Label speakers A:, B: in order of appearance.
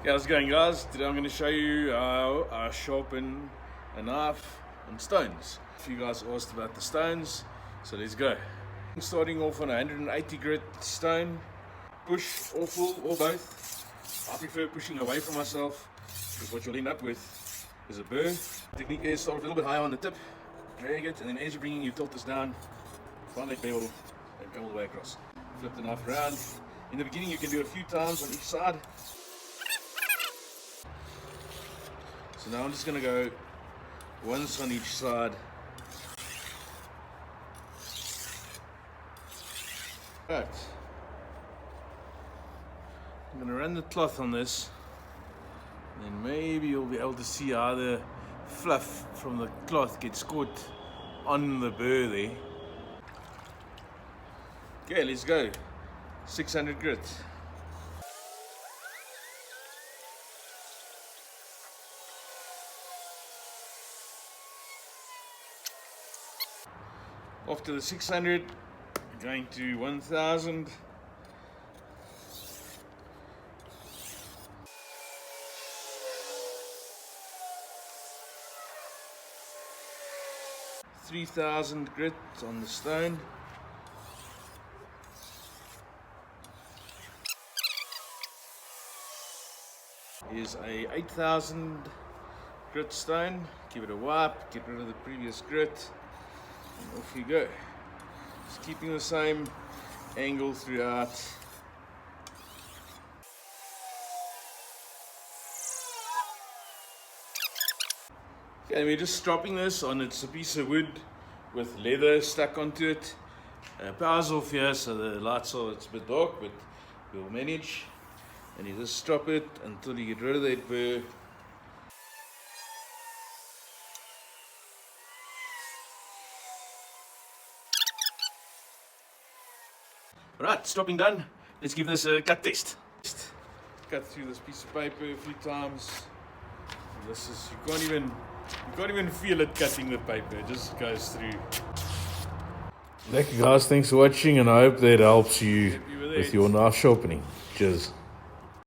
A: Yeah, how's it going, guys? Today I'm going to show you how I sharpen a knife and stones. A few guys asked about the stones, so let's go. Starting off on a 180 grit stone, push or pull or both. I prefer pushing away from myself because what you'll end up with is a burr. Technique is start a little bit higher on the tip, drag it, and then as you're bringing your tilters down, find that bevel and come all the way across. Flip the knife around. In the beginning you can do it a few times on each side. So now I'm just going to go once on each side. Right. I'm going to run the cloth on this, and then maybe you'll be able to see how the fluff from the cloth gets caught on the burr there. Okay, let's go. 600 grit. After the 600, going to 1000. $3,000 grit on the stone. Is a 8,000 grit stone. Give it a wipe, get rid of the previous grit. And off you go. Just keeping the same angle throughout. Okay, and we're just stropping this on. It's a piece of wood with leather stuck onto it. Power's off here, so the lights are, it's a bit dark, but we'll manage. And you just strop it until you get rid of that burr. Right, stropping done. Let's give this a cut test. Cut through this piece of paper a few times. And this is, you can't even feel it cutting the paper. It just goes through. Thank you guys, thanks for watching, and I hope that helps you with your knife sharpening. Cheers.